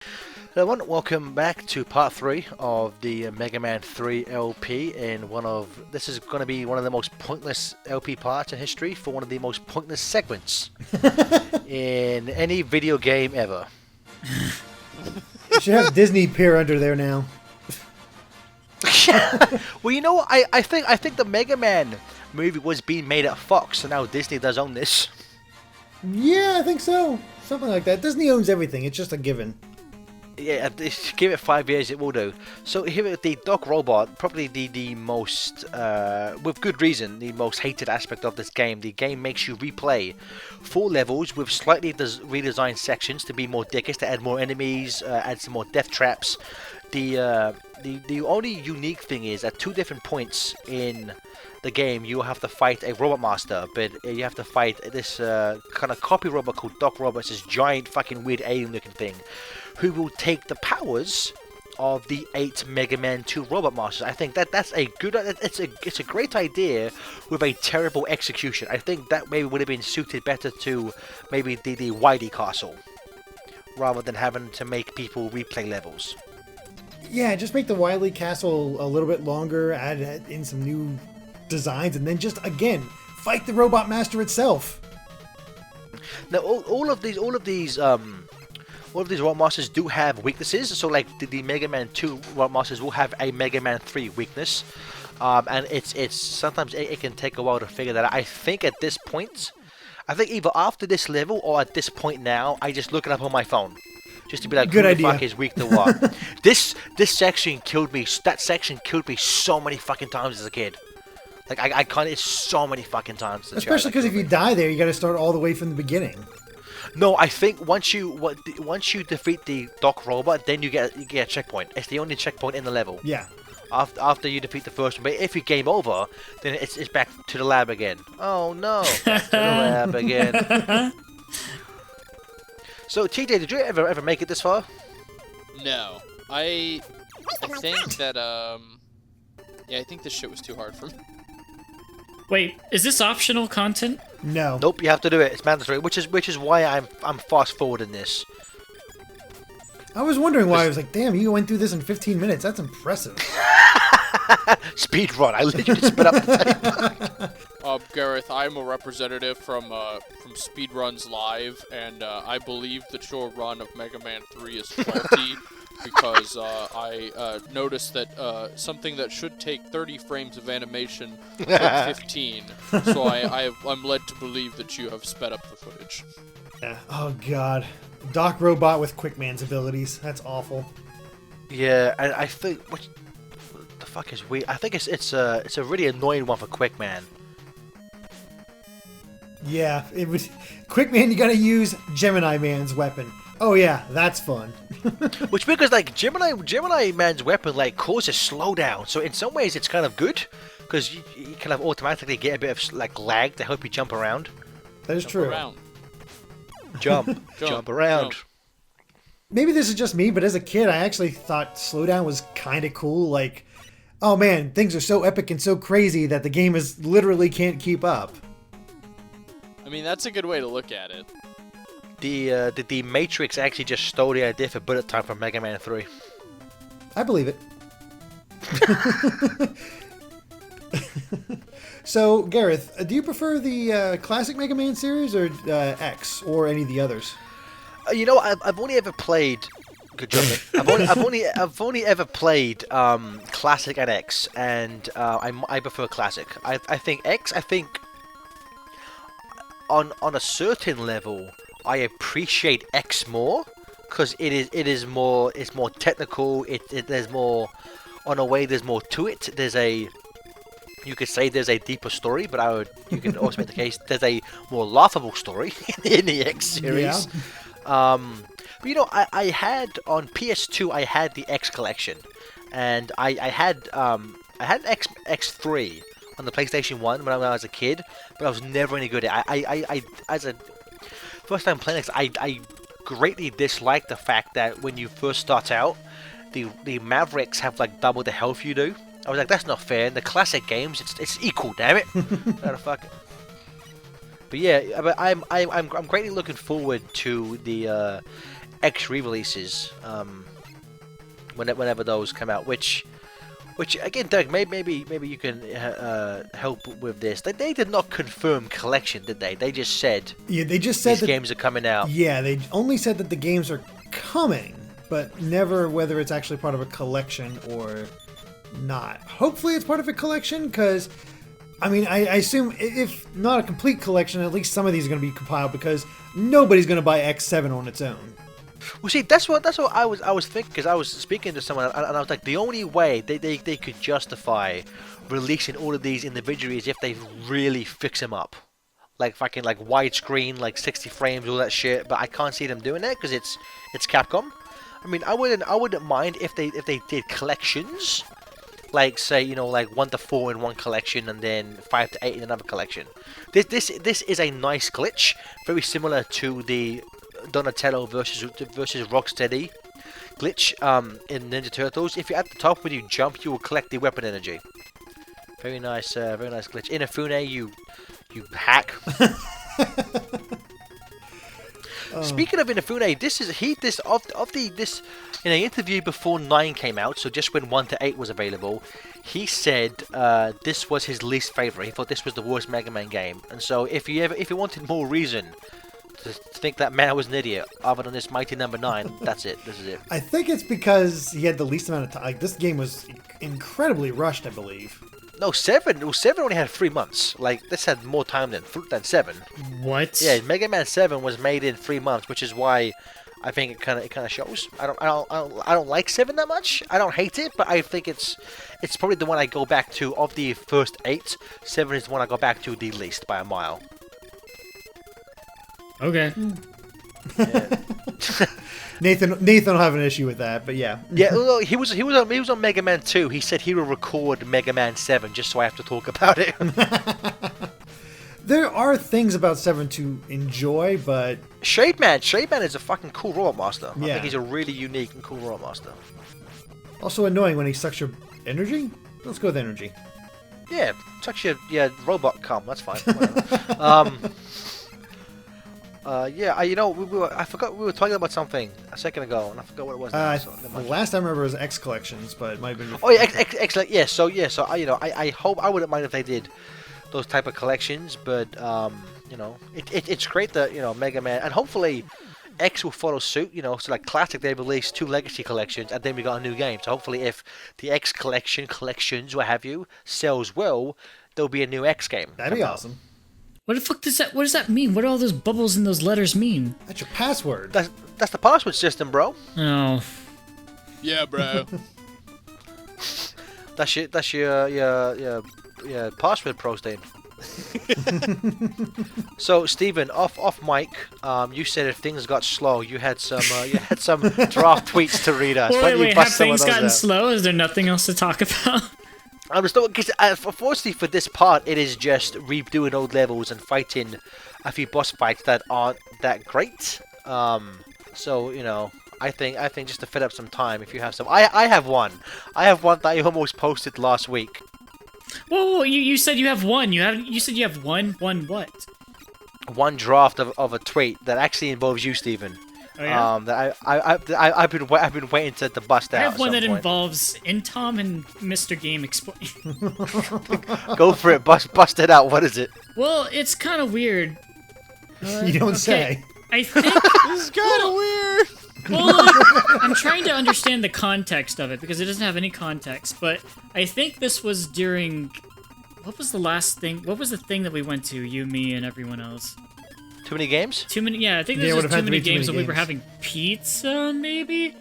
Hello everyone, welcome back to part 3 of the Mega Man 3 LP, and this is going to be one of the most pointless LP parts in history for one of the most pointless segments in any video game ever. You should have Disney appear under there now. Well, you know what? I think the Mega Man movie was being made at Fox, so now Disney does own this. Yeah, I think so. Something like that. Disney owns everything. It's just a given. Yeah, give it 5 years, it will do. So here with the Doc Robot, probably the most, with good reason, the most hated aspect of this game. The game makes you replay 4 levels with slightly redesigned sections to be more dickish, to add more enemies, add some more death traps. The only unique thing is at 2 different points in the game you have to fight a robot master, but you have to fight this kind of copy robot called Doc Robot, this giant fucking weird alien looking thing, who will take the powers of the 8 Mega Man 2 Robot Masters. I think that's a good, it's a great idea with a terrible execution. I think that maybe would have been suited better to maybe the Wily Castle, rather than having to make people replay levels. Yeah, just make the Wily Castle a little bit longer, add in some new designs, and then just, again, fight the Robot Master itself. Now, all of these Robot Masters do have weaknesses. So, like the Mega Man 2 Robot Masters will have a Mega Man 3 weakness, and it's sometimes it can take a while to figure that out. I think at this point, I think either after this level or at this point now, I just look it up on my phone, just to be like, Good who idea. the fuck is weak to what? This section killed me. That section killed me so many fucking times as a kid. Like I can't. It's so many fucking times. Especially because if you die there, you got to start all the way from the beginning. No, I think once you defeat the Doc Robot, then you get a checkpoint. It's the only checkpoint in the level. Yeah. After you defeat the first one, but if you game over, then it's back to the lab again. Oh no, back to the lab again. So TJ, did you ever make it this far? No, I think that yeah, I think this shit was too hard for me. Wait, is this optional content? No. Nope, you have to do it. It's mandatory, which is why I'm fast forwarding this. I was wondering why. I was like, damn, you went through this in 15 minutes. That's impressive. Speed run. I literally just spit up the tape. Gareth, I'm a representative from Speedruns Live, and I believe that your run of Mega Man 3 is faulty because I noticed that something that should take 30 frames of animation took 15. So I'm led to believe that you have sped up the footage. Yeah. Oh, God. Doc Robot with Quickman's abilities. That's awful. Yeah, and I think what the fuck is weird. I think it's a really annoying one for Quickman. Yeah, it was Quickman. You got to use Gemini Man's weapon. Oh yeah, that's fun. Which because like Gemini Man's weapon like causes slowdown, so in some ways it's kind of good because you kind of automatically get a bit of like lag to help you jump around. That is true. Around. Jump around. Jump. Maybe this is just me, but as a kid, I actually thought slowdown was kind of cool. Like, oh man, things are so epic and so crazy that the game is literally can't keep up. I mean, that's a good way to look at it. The Matrix actually just stole the idea for bullet time from Mega Man 3. I believe it. So, Gareth, do you prefer the classic Mega Man series or X or any of the others? You know, I've only ever played. Good job, mate. I've only ever played classic and X, and I prefer classic. I think X. I think on a certain level, I appreciate X more because it's more technical. There's more, on a way, there's more to it. You could say there's a deeper story, but you can also make the case there's a more laughable story in the X series. Yeah. But you know, I had on PS2, I had the X collection, and I had X3 on the PlayStation 1 when I was a kid, but I was never any good at it. I as a first time playing X, I greatly dislike the fact that when you first start out, the Mavericks have like double the health you do. I was like, that's not fair. In the classic games, it's equal. Damn it! What the fuck? But yeah, but I'm greatly looking forward to the X re-releases, whenever those come out. Which again, Doug, maybe you can help with this. They did not confirm collection, did they? They just said Yeah, they just said these games are coming out. Yeah, they only said that the games are coming, but never whether it's actually part of a collection or not. Hopefully it's part of a collection, because I mean, I assume if not a complete collection, at least some of these are going to be compiled, because nobody's going to buy X7 on its own. Well, see, that's what I was thinking, because I was speaking to someone and I was like, the only way they could justify releasing all of these individually is if they really fix them up, like fucking like widescreen, like 60 frames, all that shit. But I can't see them doing that because it's Capcom. I mean, I wouldn't mind if they did collections, like say, you know, like 1 to 4 in one collection and then 5 to 8 in another collection. This is a nice glitch, very similar to the Donatello versus Rocksteady glitch in Ninja Turtles. If you're at the top, when you jump, you will collect the weapon energy. Very nice glitch. Inafune, you hack. Speaking of Inafune, this in an interview before 9 came out, so just when 1 to 8 was available, he said this was his least favorite. He thought this was the worst Mega Man game, and so if you wanted more reason to think that man was an idiot, other than this Mighty Number 9, that's it. This is it. I think it's because he had the least amount of time. Like, this game was incredibly rushed, I believe. No, 7 only had 3 months. Like, this had more time than 7. What? Yeah, Mega Man 7 was made in 3 months, which is why I think it kind of shows. I don't like 7 that much. I don't hate it, but I think it's probably the one I go back to of the first 8. 7 is the one I go back to the least by a mile. Okay. Yeah. Nathan will have an issue with that, but yeah. Yeah, well, he was on Mega Man 2. He said he will record Mega Man 7 just so I have to talk about it. There are things about 7 to enjoy, but Shade Man is a fucking cool robot master. I Yeah. think he's a really unique and cool robot master. also annoying when he sucks your energy. Let's go with energy. Yeah, it's actually a robot cum. That's fine. Whatever. Yeah, I forgot we were talking about something a second ago, and I forgot what it was. Now, so never The mind. last time I remember was X Collections, but it might have been. Oh yeah, excellent. Yeah, so I hope I wouldn't mind if they did those type of collections, but it's great that Mega Man, and hopefully X will follow suit. So like Classic, they released 2 Legacy collections, and then we got a new game. So hopefully, if the X collections, what have you, sells well, there'll be a new X game. That'd be awesome. What the fuck what does that mean? What do all those bubbles and those letters mean? That's your password. That's the password system, bro. Oh. Yeah, bro. That's your password pro Steve. So Stephen, off mic, you said if things got slow, you had some draft tweets to read us. Why don't you Wait, bust have some of things those gotten out? slow? Is there nothing else to talk about? I'm just because unfortunately for this part, it is just redoing old levels and fighting a few boss fights that aren't that great. So I think just to fit up some time, if you have some, I have one that I almost posted last week. Whoa, you said you have one. You said you have one what? One draft of a tweet that actually involves you, Stephen. Oh, yeah? That I've been waiting to bust out. I have one that at some point. involves Intom and Mr. Game Explain. Go for it, bust it out. What is it? Well, it's kind of weird. You don't say. I think. This is kind of weird. Well, I'm trying to understand the context of it because it doesn't have any context. But I think this was during. What was the last thing? What was the thing that we went to? You, me, and everyone else. Too many games? Too many. Yeah, I think Yeah, there's it just would've too had to many be too many games that we were games. having pizza, maybe.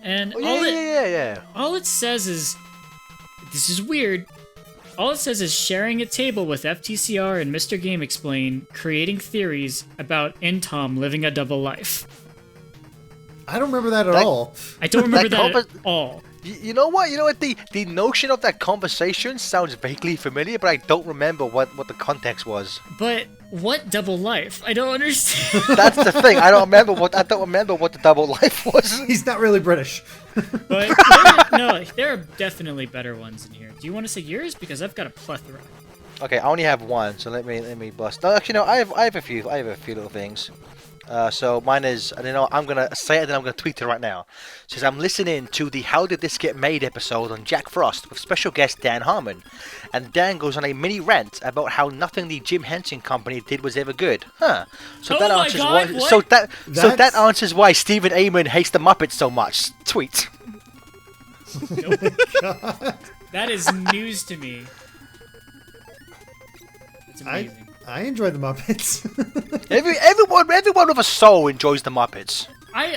And Oh, all it yeah. all it says is, this is weird. All it says is sharing a table with FTCR and Mr. Game Explain, creating theories about Intom living a double life. I don't remember that at That- all. I don't remember that conver- at all. You know what? The notion of that conversation sounds vaguely familiar, but I don't remember what the context was. But what double life? I don't understand. That's the thing. I don't remember what the double life was. He's not really British. But there are definitely better ones in here. Do you want to say yours? Because I've got a plethora. Okay, I only have one, so let me bust. No, actually, no. I have a few little things. So mine is, and you know, I'm gonna say it and I'm gonna tweet it right now. It says, I'm listening to the How Did This Get Made episode on Jack Frost with special guest Dan Harmon, and Dan goes on a mini rant about how nothing the Jim Henson Company did was ever good. Huh? So Oh that my answers God, why. what? So that That's- answers why Stephen Amon hates the Muppets so much. Tweet. That is news to me. It's amazing. I enjoy the Muppets. Everyone with a soul enjoys the Muppets.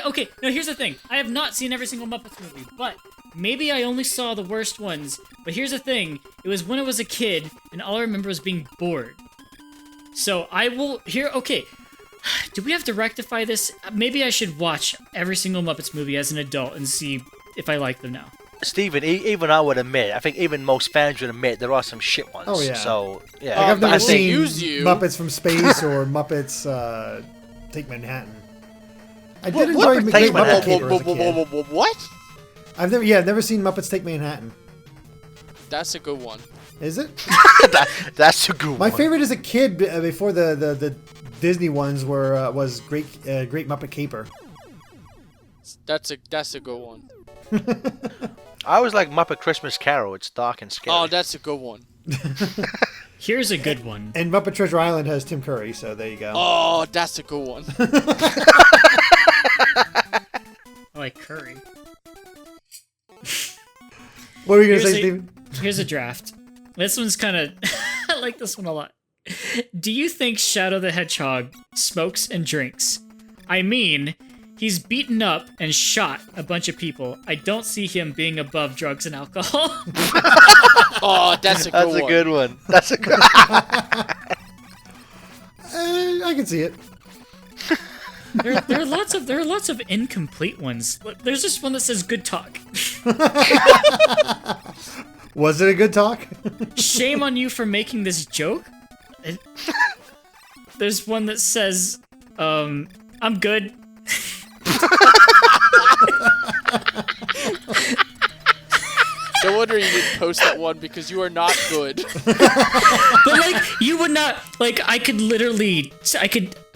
Okay, no, here's the thing. I have not seen every single Muppets movie, but maybe I only saw the worst ones. But here's the thing. It was when I was a kid, and all I remember was being bored. So I will... Okay. Do we have to rectify this? Maybe I should watch every single Muppets movie as an adult and see if I like them now. Stephen, even I would admit, I think even most fans would admit there are some shit ones. Oh, yeah. So, yeah. Like, I've but I never think- seen use you. Muppets from Space or Muppets Take Manhattan. I did What? enjoy Take Great Muppet Manhattan. Caper as a kid. What? I've never seen Muppets Take Manhattan. That's a good one. Is it? That's a good My one. favorite as a kid before the Disney ones was Great Muppet Caper. That's a good one. I was like Muppet Christmas Carol. It's dark and scary. Oh, that's a good one. Here's a good one. And Muppet Treasure Island has Tim Curry, so there you go. Oh, that's a good one. I like curry. What were you gonna Here's say, a- Steven? Here's a draft. This one's kind of... I like this one a lot. Do you think Shadow the Hedgehog smokes and drinks? I mean, he's beaten up and shot a bunch of people. I don't see him being above drugs and alcohol. Oh, that's a good That's one. a good one. That's a good. I can see it. there are lots of incomplete ones. Look, there's this one that says good talk. Was it a good talk? Shame on you for making this joke. There's one that says, I'm good. No wonder you didn't post that one because you are not good. But like, you would not like. I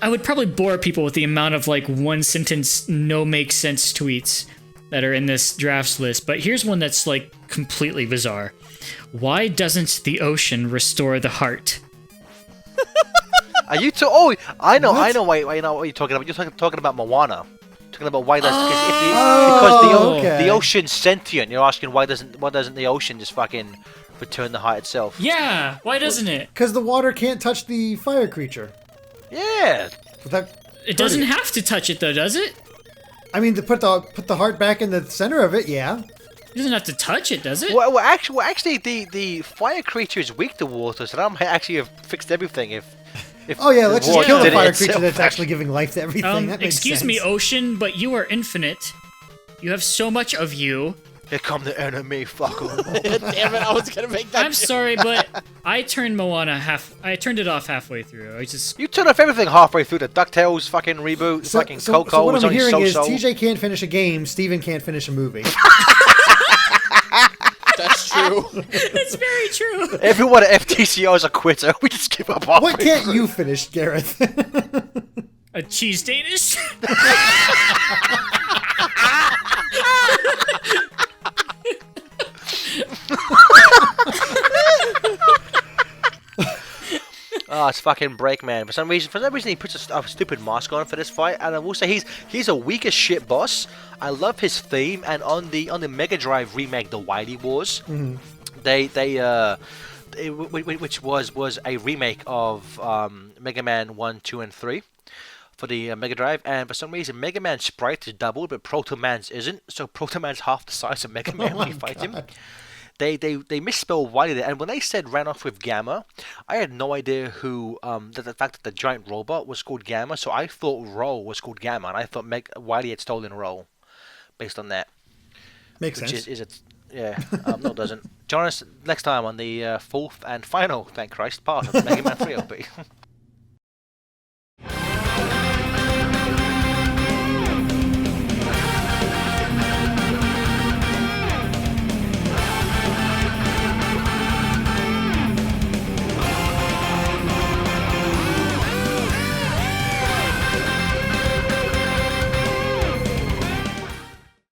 would probably bore people with the amount of like one sentence, no make sense tweets that are in this drafts list. But here's one that's like completely bizarre. Why doesn't the ocean restore the heart? Are you too? Oh, I know. What? I know what you're talking about. You're talking about Moana. Talking about why does Oh, because okay. the ocean's sentient. You're asking why doesn't the ocean just fucking return the heart itself? Yeah, why doesn't it? Because the water can't touch the fire creature. Yeah. Without, It doesn't have to touch it though, does it? I mean, to put the heart back in the center of it, yeah. It doesn't have to touch it, does it? Well, actually, the fire creature is weak to water, so that might actually have fixed everything if. Oh yeah, let's just water kill the did it fire itself. creature that's actually giving life to everything. That makes Excuse sense. me, ocean, but you are infinite. You have so much of you. Here come the enemy, fucker. Damn it, I was gonna make that I'm joke. sorry, but I turned I turned it off halfway through. I just You turn off everything halfway through the DuckTales fucking reboot, fucking Coco. So what was I'm only hearing is so-so. TJ can't finish a game, Steven can't finish a movie. That's true. It's very true. Everyone at FTCO is a quitter. We just give up halfway What can't through. you finish, Gareth? A cheese Danish. Oh, it's fucking Breakman. For some reason, he puts a stupid mask on for this fight, and I will say he's a weak as shit boss. I love his theme, and on the Mega Drive remake, the Wily Wars, which was a remake of Mega Man 1, 2, and 3 for the Mega Drive, and for some reason Mega Man's sprite is doubled, but Proto Man's isn't. So Proto Man's half the size of Mega Man when you fight him. They misspelled Wily there, and when they said ran off with Gamma, I had no idea who the fact that the giant robot was called Gamma, so I thought Ro was called Gamma, and I thought Wily had stolen Ro, based on that. Makes Which sense. is it? Yeah, no, it doesn't. Join us next time on the fourth and final, thank Christ, part of Mega Man 3 LP.